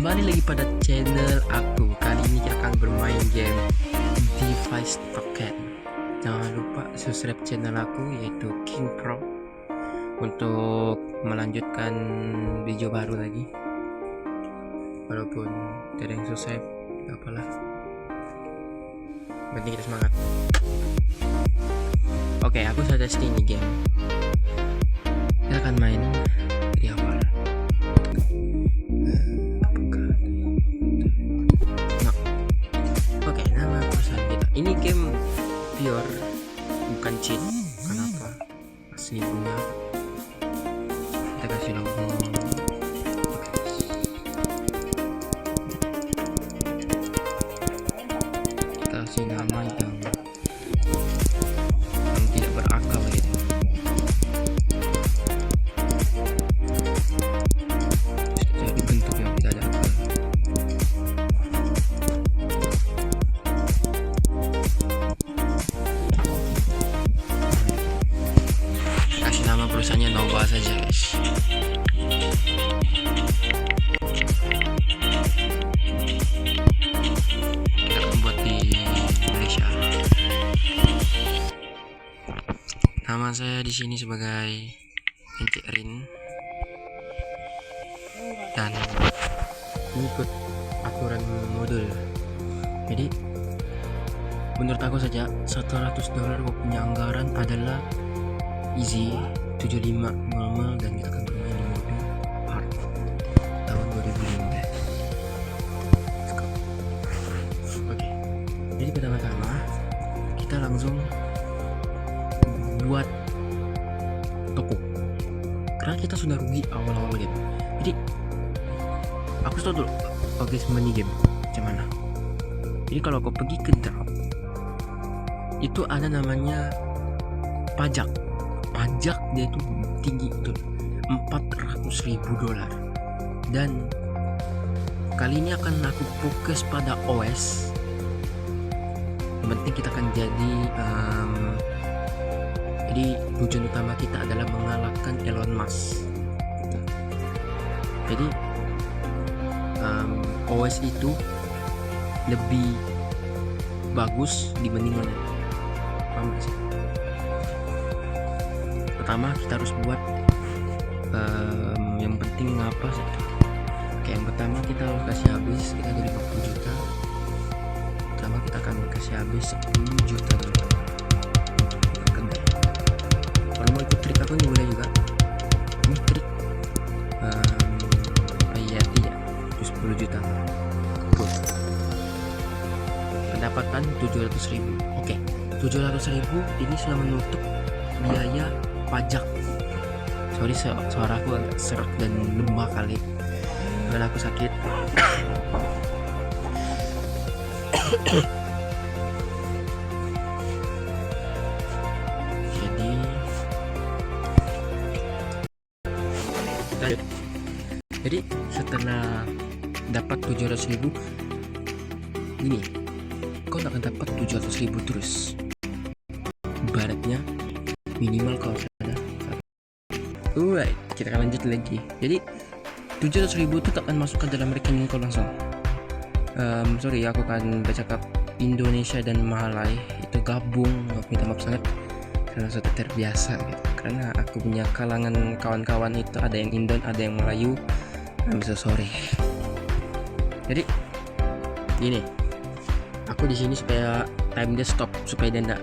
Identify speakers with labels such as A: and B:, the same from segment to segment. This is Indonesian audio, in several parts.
A: Kembali lagi pada channel aku. Kali ini kita akan bermain game Device Token. Jangan lupa subscribe channel aku yaitu King Pro untuk melanjutkan video baru lagi. Walaupun tidak ada yang subscribe, gak apalah. Penting kita semangat. Oke, aku sudah testing ini game. Kita akan main dari awal. Oke, nama perusahaan kita. Ini game pure, bukan cheat. Kenapa? Asli punya. Kita kasih logo. Kita kasih nama yang tidak berakal gitu. Jadi bentuk yang tidak ada akal. Kasih nama perusahaannya Nova saja, guys. Kita akan buat di Indonesia. Nama saya di sini sebagai Encik Rin, dan mengikut aturan modul. Jadi menurut aku saja $100 gue punya anggaran adalah easy 75 normal, dan kita akan bermain di mode hard tahun 2015. Let's go. Oke, jadi pertama-tama kita langsung buat toko karena kita sudah rugi awal-awal gitu. Jadi aku tahu dulu mini game macam mana. Jadi kalau kau pergi ke drop itu ada namanya pajak dia itu tinggi betul, $400.000. Dan kali ini akan aku fokus pada OS. Yang penting kita akan jadi tujuan utama kita adalah mengalahkan Elon Musk gitu. Jadi OS itu lebih bagus dibandingkan pertama kita harus buat yang penting apa sih. Oke, yang pertama kita harus kasih habis, kita jadi 40 juta. Pertama kita akan kasih habis 10 juta dulu. Kalau mau ikut trik aku ini boleh juga. Ini trik iya tidak 10 juta. Pendapatan 700.000. Oke, 700.000 ini sudah menutup biaya pajak. Sorry, suara aku agak serak dan lemah kali karena aku sakit. Jadi setelah dapat 700.000 ini kau akan dapat 700.000 terus. Ibaratnya minimal kalau ada. Alright, kita akan lanjut lagi. Jadi 700.000 itu tak akan masuk ke dalam rekening kau langsung. Sorry, aku akan bercakap Indonesia dan Malay itu gabung. Aku minta maaf sangat karena sudah terbiasa gitu. Karena aku punya kalangan kawan-kawan itu ada yang Indon, ada yang Melayu. I'm so sorry. Jadi gini, aku di sini supaya time dia stop, supaya dia nggak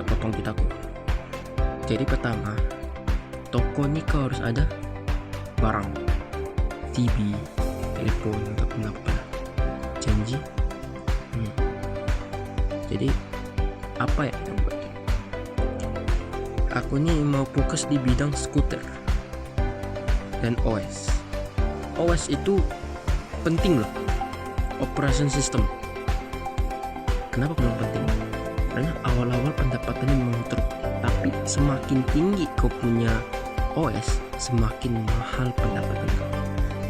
A: potong jutaku. Jadi pertama, toko ini kau harus ada barang, TV, telepon, ataupun apa, janji. Jadi apa ya yang buat? Aku ini mau fokus di bidang skuter dan OS. OS itu penting loh, operation system. Kenapa belum penting? Karena awal-awal pendapatannya memang turun, tapi semakin tinggi kau punya OS, semakin mahal pendapatan kau.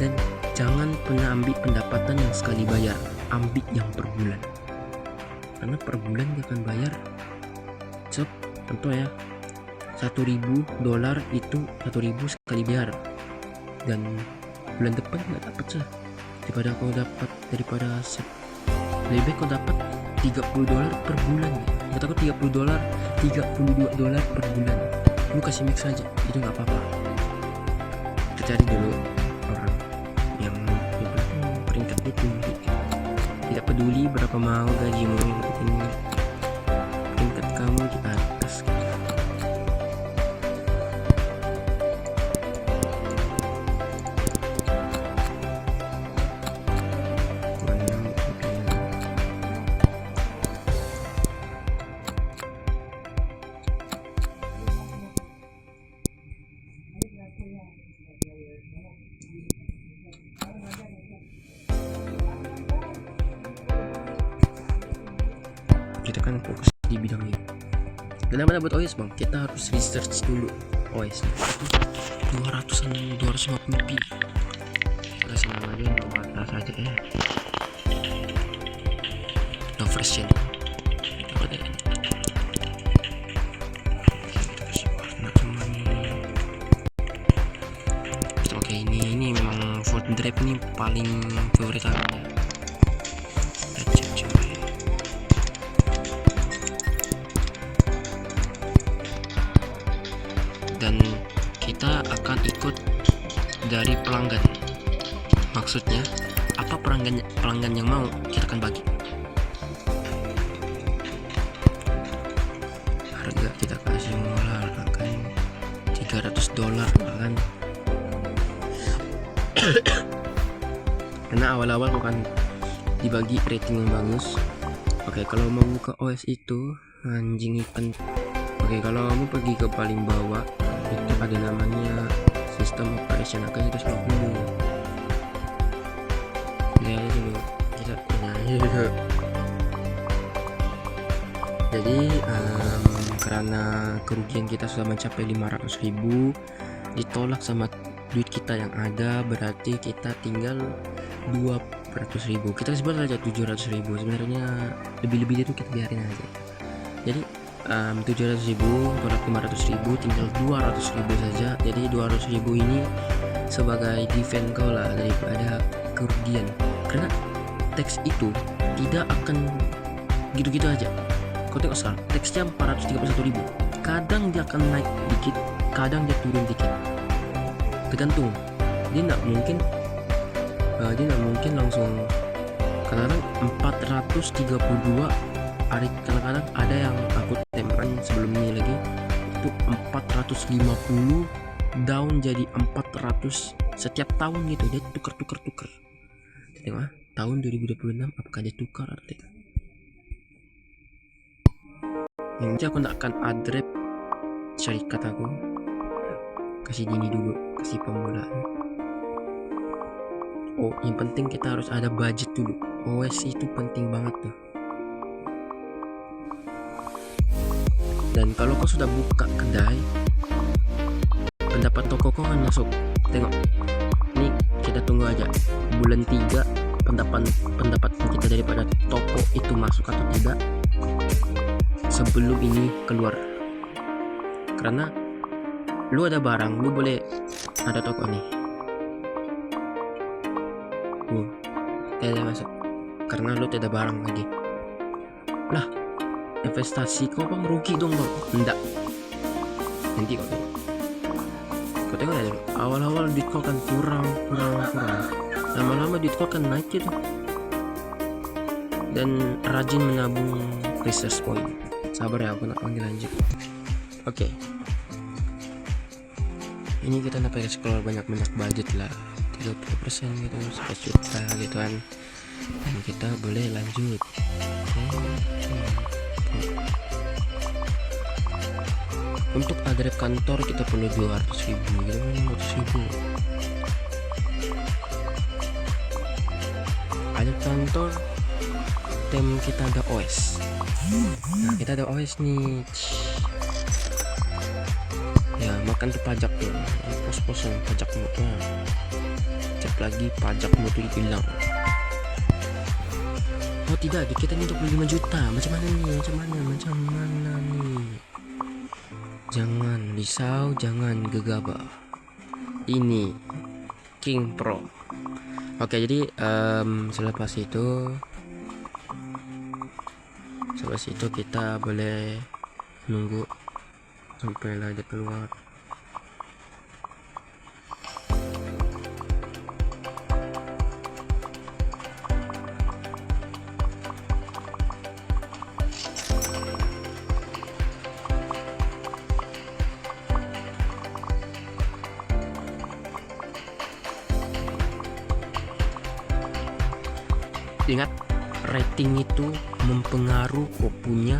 A: Dan jangan pernah ambil pendapatan yang sekali bayar, ambil yang per bulan. Karena per bulan dia akan bayar contoh ya, $1.000 itu 1.000 sekali bayar, dan bulan depan nggak dapat sih. Daripada lebih baik kau dapat $30 per bulan. Nggak tahu $30, $32 per bulan. Lu kasih mix aja, itu nggak apa-apa. Kita cari dulu orang yang peringkatnya tinggi. Tidak peduli berapa mau gajimu, yang penting peringkat kamu di atas. Kita kan fokus di bidang ini. Kenapa buat OS bang? Kita harus research dulu OS itu 250p. Kasih nama aja nomor saja ya. No version. Apa deh? Oke, ini memang Ford Drive ini paling favorit aku ya. Dan kita akan ikut dari pelanggan. Maksudnya apa pelanggan yang mau kita akan bagi. Harga kita kasih mulai akan $300 kan. Karena awal-awal akan dibagi rating yang bagus. Oke, kalau mau buka OS itu anjing ikan. Oke, kalau kamu pergi ke paling bawah itu ada namanya sistem operation, akan kita sudah dulu. Lihat dulu, kita punya dulu. Jadi karena kerugian kita sudah mencapai 500.000, ditolak sama duit kita yang ada, berarti kita tinggal 200.000. Kita sebut aja 700.000. Sebenarnya lebih itu kita biarin aja. Jadi 700.000 tolak 500.000, tinggal 200.000 saja. Jadi 200.000 ini sebagai defend kau lah daripada kerugian, karena teks itu tidak akan gitu-gitu aja. Kau tengok sekarang teksnya 431.000, kadang dia akan naik dikit, kadang dia turun dikit, tergantung. Dia nggak mungkin langsung. Kadang-kadang 432, kadang-kadang ada yang aku teman sebelum ini lagi itu 450 down jadi 400 setiap tahun gitu. Dia tuker. Tengok tahun 2026 apakah dia tukar atau tidak. Yang nanti aku nak akan adrep syarikat aku, kasih gini dulu, kasih pemulaan. Oh, yang penting kita harus ada budget dulu. OS itu penting banget tuh. Dan kalau kau sudah buka kedai, pendapat toko kau kan masuk. Tengok, ini kita tunggu aja bulan 3 pendapatan kita daripada toko itu masuk atau tidak sebelum ini keluar. Karena lu ada barang, lu boleh ada toko nih, tidak masuk karena lu tidak barang lagi lah. Investasi kau kan merugi dong bang. Enggak, nanti kau tengok aja dulu. Awal-awal duit kau kan kurang, lama-lama duit kau kan naik gitu. Dan rajin menabung research point. Sabar ya, aku nak panggil lanjut. Oke. Ini kita nak pakai scroll banyak budget lah, 30% gitu, 1 juta gitu kan. Dan kita boleh lanjut. Untuk adrep kantor kita perlu 200.000 gitu kan, 200.000. Adrep kantor, tem kita ada OS. Nah, kita ada OS nih. Ya, makan tuh pajak tuh, pos-posan pajakmu tuh. Cek lagi pajakmu tuh hilang. Oh tidak, kita ini 25 juta. Macam mana nih? Jangan risau, jangan gegabah. Ini King Pro. Oke, jadi selepas itu kita boleh nunggu sampai dia keluar. Ingat, rating itu mempengaruhi kok punya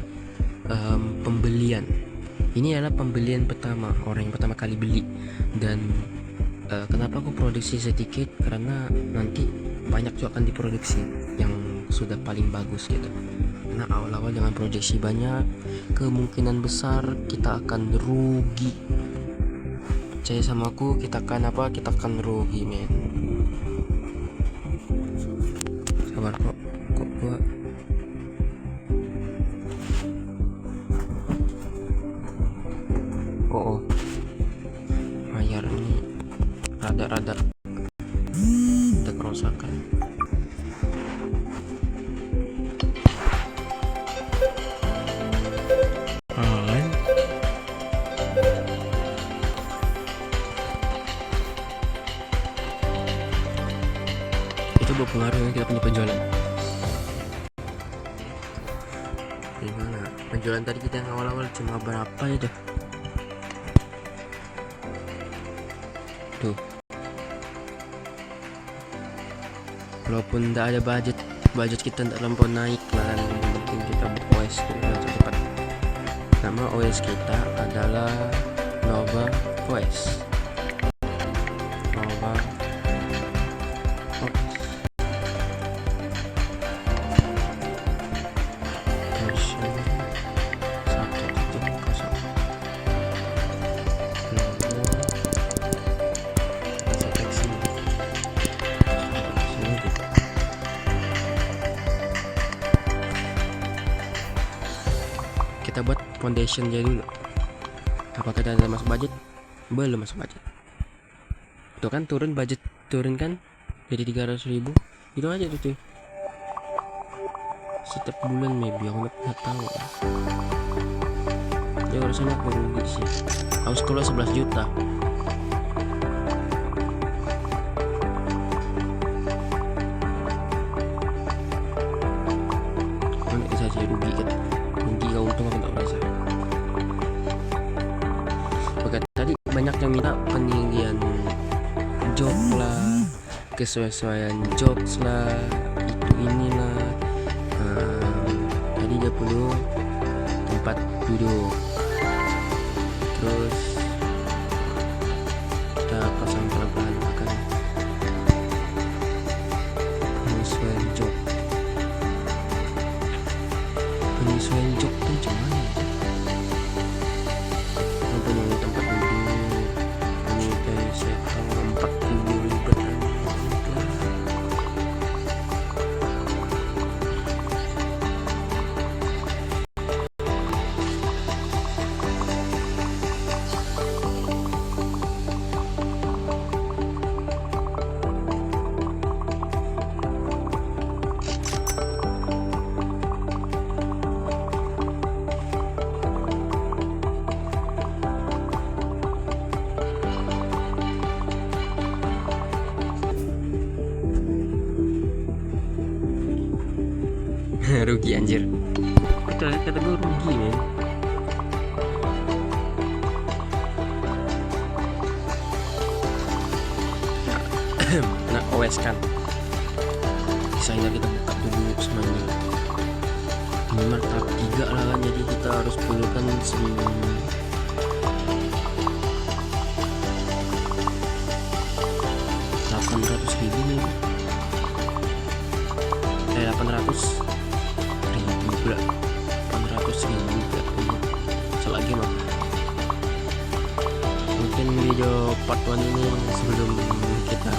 A: pembelian. Ini adalah pembelian pertama, orang yang pertama kali beli. Dan kenapa aku produksi sedikit, karena nanti banyak juga akan diproduksi yang sudah paling bagus gitu. Karena awal-awal jangan produksi banyak, kemungkinan besar kita akan rugi. Percaya sama aku, kita akan rugi, men. Sabar kok gua layar ini rada kerusakan. Itu berpengaruh dengan kita punya penjualan. Gimana? Penjualan tadi kita yang awal-awal cuma berapa ya? Tuh. Walaupun tidak ada budget kita tidak terlampau naik lah, yang penting kita buat OS dulu cepat. Nama OS kita adalah Nova OS. Kita buat foundation dia dulu. Apakah kita ada masuk budget? Belum masuk budget. Tuh kan turun kan jadi 300.000. Itu aja tuh cuy. Setiap bulan maybe aku nggak tahu. Ya rasanya aku rugi sih. Harus keluar 11 juta. Bisa sih rugi kan. Untung aku tak merasa. Oke, tadi banyak yang minta peninggian job lah, kesesuaian jokes lah, itu inilah. Tadi dia perlu tempat duduk, terus kita pasang pelan-pelan akan penyesuaian job. Penyesuaian job tuh cuman mempunyai tempat duduk, ini dari setang 40 ribet. Rugi anjir. Betul, kata gue rugi men. Nah OS kan desainnya kita buka dulu semuanya. Minimal tahap 3 lah kan, jadi kita harus perlukan 800.000 nih. 800.000 selagi mah. Mungkin video part 1 ini sebelum kita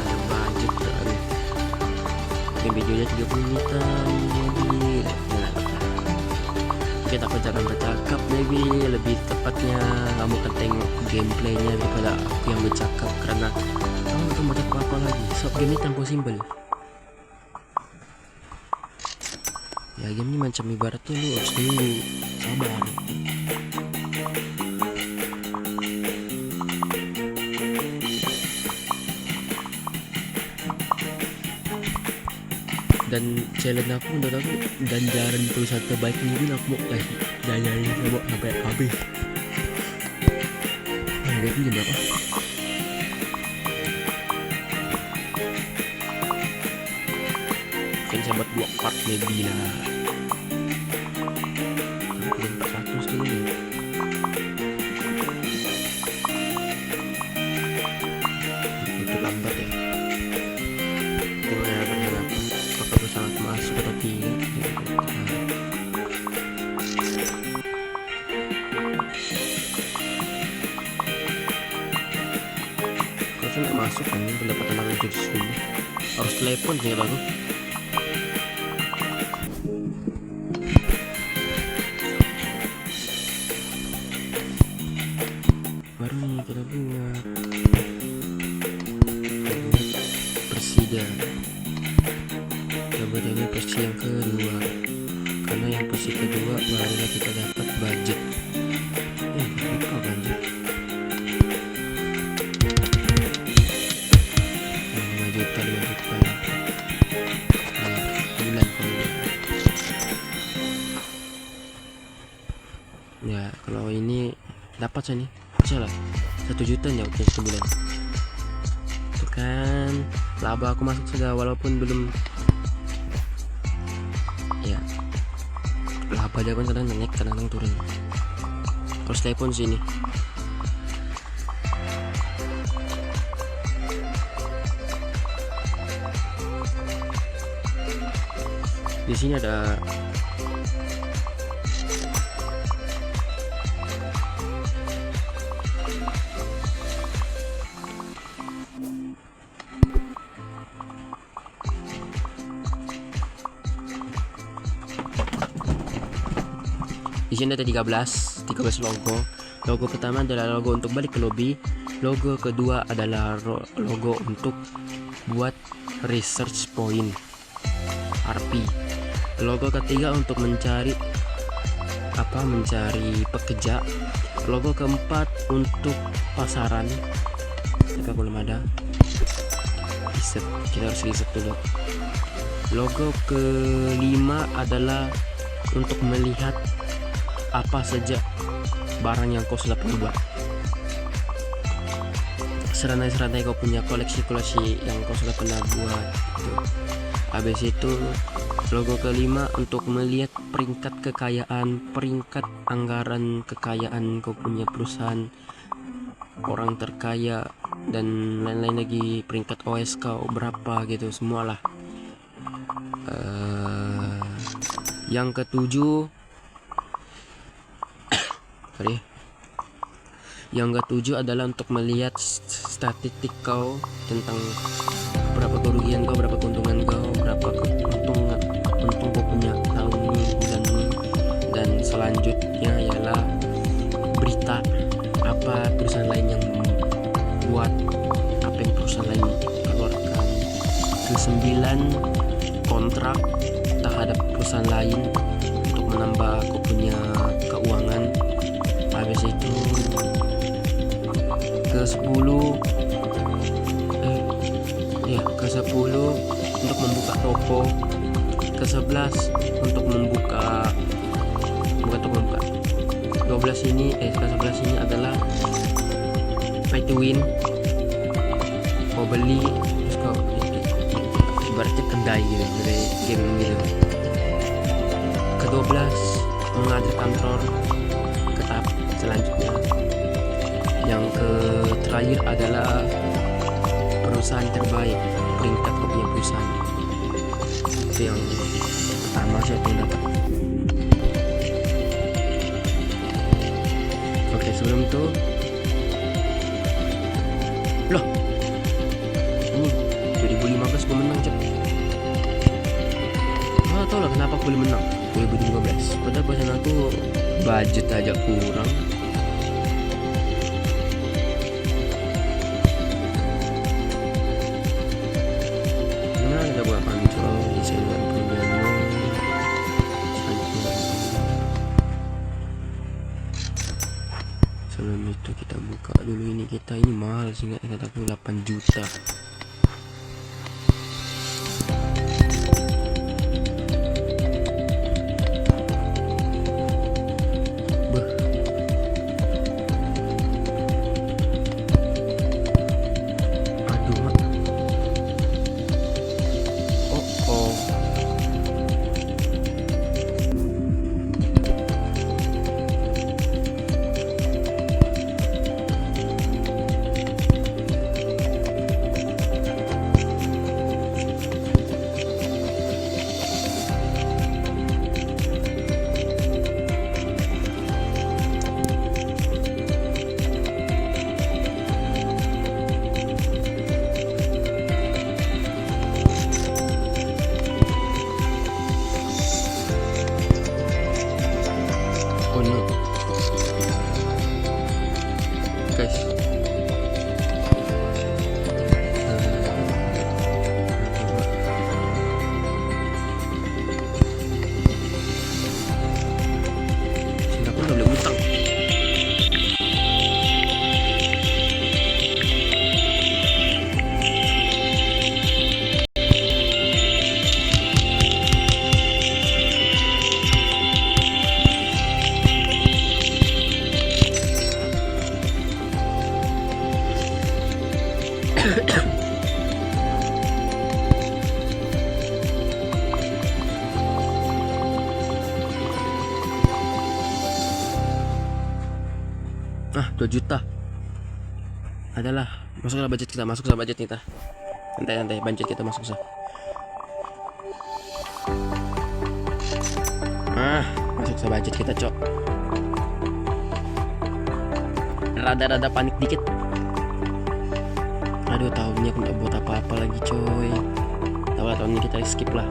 A: ada budget kan. Mungkin videonya 30 menitan maybe. Kita jangan bercakap maybe, lebih tepatnya kamu akan tengok gameplaynya daripada aku yang bercakap, karena kamu mau apa lagi. So game ini tanpa simbol. Ya game ini macam ibaratnya lu harus dulu sabar. Dan challenge aku menurut aku ganjaran perusahaan terbaik mungkin aku mau kasih jajarin sama sampai habis. Lihat ini berapa? Kan saya buat 2 part maybe lah. Belum 400 dulu nih. Itu lambat ya. Apakah sangat masuk atau tidak? Kalau nggak masuk kan pendapatan aku jadi segini. Harus telepon sih aku. Baru nih kita buat Persida. Coba ini versi yang kedua, karena yang versi kedua barulah kita dapat budget. Lupa budget 5 juta bulan ya. Kalau ini dapat saya nih salah 1 juta ya untuk sebulan. Itu kan laba aku masuk sudah, walaupun belum ya, laba aja kan kadang naik kadang turun. Harus telepon sini. Di sini ada di sini ada 13 logo. Logo pertama adalah logo untuk balik ke lobby. Logo kedua adalah logo untuk buat research point RP. Logo ketiga untuk mencari pekerja. Logo keempat untuk pasaran. Tapi belum ada. Riset, kita harus riset dulu. Logo kelima adalah untuk melihat apa saja barang yang kau sudah pernah buat. Serantai-serantai kau punya koleksi-koleksi yang kau sudah pernah buat gitu. Habis itu logo kelima untuk melihat peringkat anggaran kekayaan kau punya perusahaan, orang terkaya dan lain-lain lagi, peringkat OS kau berapa gitu semualah. Yang ketujuh adalah untuk melihat statistik kau tentang berapa kerugian kau, berapa keuntungan kau, berapa untung kau punya tahun ini, bulan ini. Dan selanjutnya ialah berita apa perusahaan lain yang buat, apa yang perusahaan lain keluarkan. Ke-9 kontrak terhadap perusahaan lain untuk menambah kau punya keuangan. Habis itu ke-10 untuk membuka toko. Ke-11 untuk membuka 12 ini ke-11 ini adalah pay to win. Kau beli terus kau ibaratnya kedai gitu, dari game gitu. Ke-12 mengatur kantor ke tahap selanjutnya. Yang terakhir adalah perusahaan terbaik, peringkat kau punya perusahaan. Itu yang pertama saya dapat. Oke, sebelum itu loh, ini 2015 gue menang cep. Tau lah kenapa aku boleh menang 2015, padahal bahasan aku budget aja kurang. Kalau dulu ini kita ini mahal sih, nggak aku 8 juta. Aduh, mak. Oh. Oh no, guys. Singapura udah boleh utang. Ah, 2 juta. Adalah, masuklah budget kita, masuk ke budget kita. Santai-santai, budget kita masuk sa. Masuk ke budget kita, cok. Rada-rada panik dikit. Aduh, tahunnya aku nggak buat apa-apa lagi, coy. Tahu lah, tahun ini kita skip lah.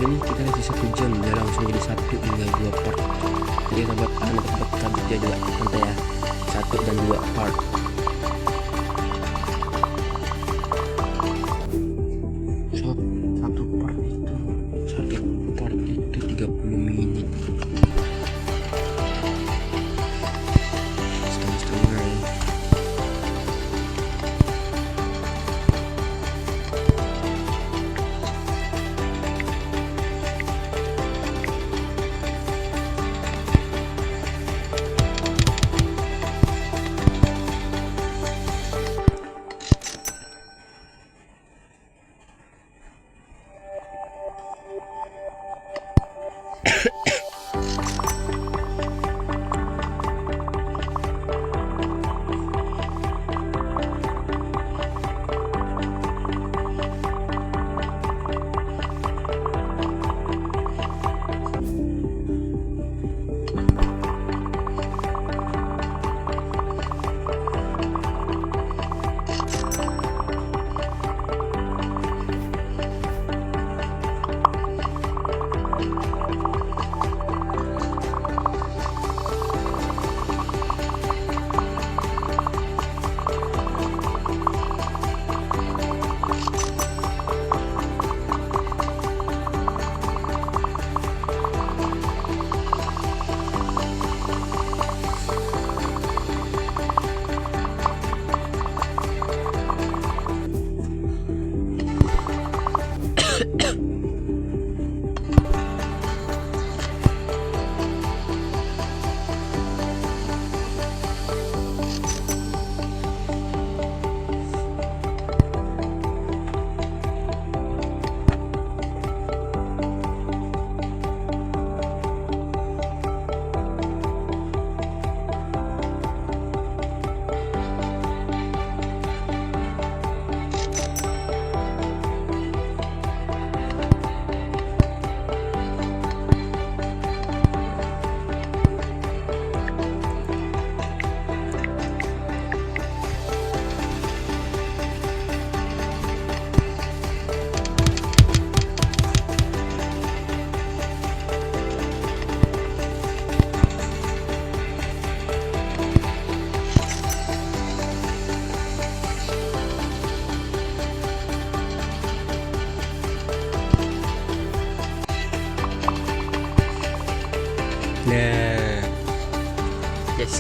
A: Ini kita kasih 1 jam, dia langsung jadi 1 hingga 2 part. Jadi kita buat dia juga santai ya, 1 dan 2 part. So, satu part itu 30 menit. Setengah-setengah ya.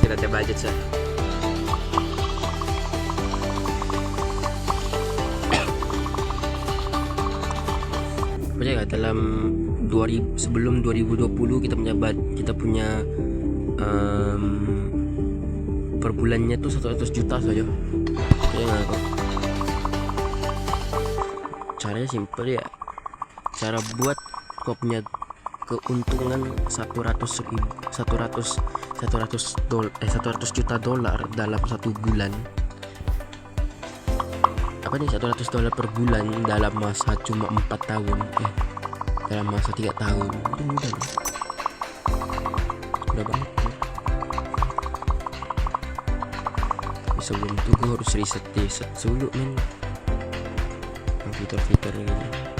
A: kita ada budget sah. Percaya dalam 2000 sebelum 2020 kita punya per bulannya tuh 100 juta saja. Ya nggak kok. Caranya simpel ya. Cara buat kau punya keuntungan 100 juta dolar dalam satu bulan. Apa nih, $100 per bulan dalam masa cuma 4 tahun. Dalam masa 3 tahun. Itu mudah loh. Udah banget. Sebelum itu gue harus riset dulu men, fitur-fitur ini.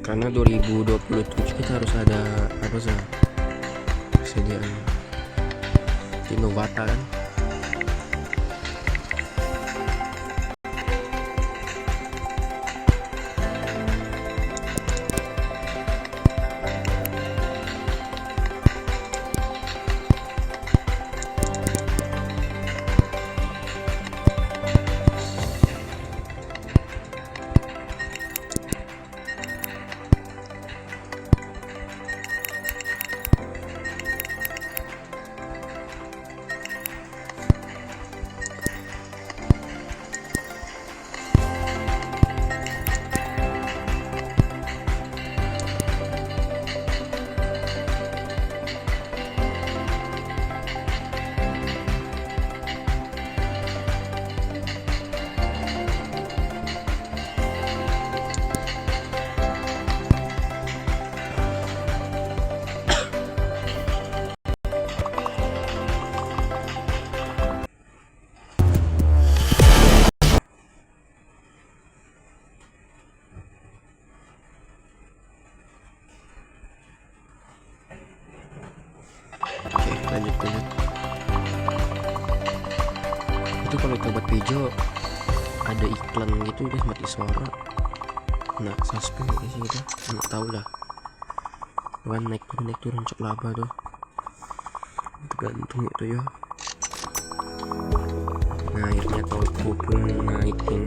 A: Karena 2027 kita harus ada apa sih, persediaan Innovata kan. Lanjut. Itu kalau kita buat video ada iklan gitu udah mati suara. Nah, suspend kayak sih gitu. Nggak tahu lah. Kan naik turun cek laba tuh. Tergantung itu ya. Nah, akhirnya toko pun naikin.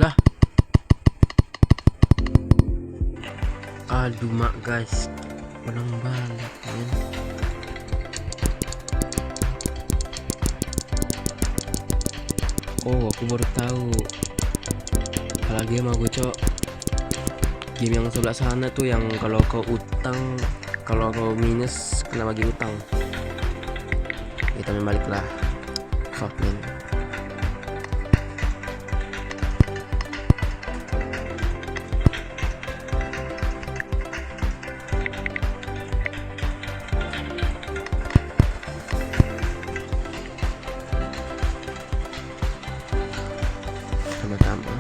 A: Lah, aduh mak guys, menang balik men. Oh, aku baru tahu. Kalau game aku cok, game yang sebelah sana tuh yang kalau kau utang, kalau kau minus kena bagi utang. Kita main balik lah. Fuck man. Tambah-tambah.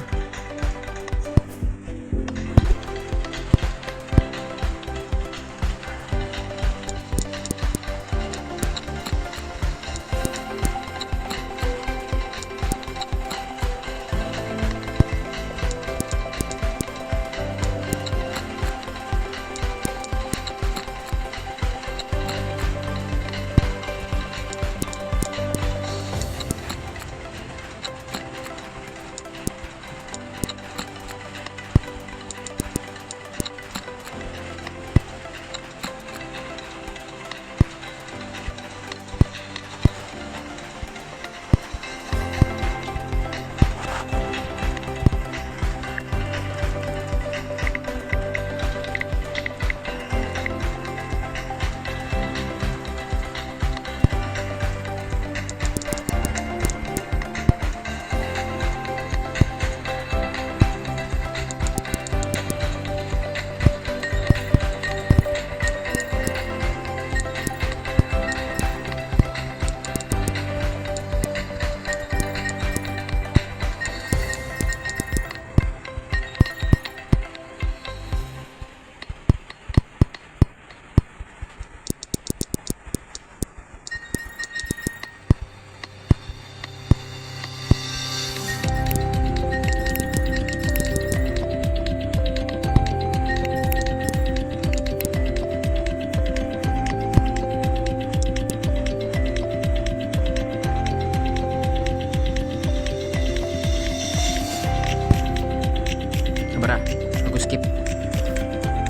A: sementara aku skip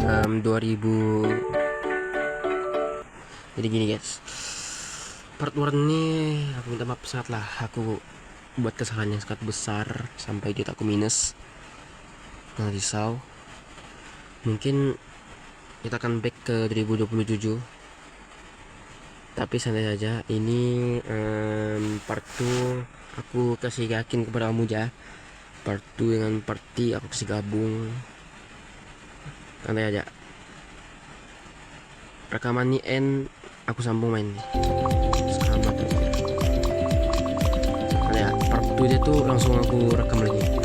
A: 2000. Jadi gini guys, part 1 ini aku minta maaf sangat lah, aku buat kesalahan yang sangat besar sampai dia aku minus. Jangan risau, mungkin kita akan back ke 2027, tapi santai saja. Ini part 2 aku kasih yakin kepada kamu ya, part 2 dengan part 3 aku kasih gabung. Santai aja, rekaman ini end, aku sambung main sekarang. Nah ya, part 2 dia tuh langsung aku rekam lagi.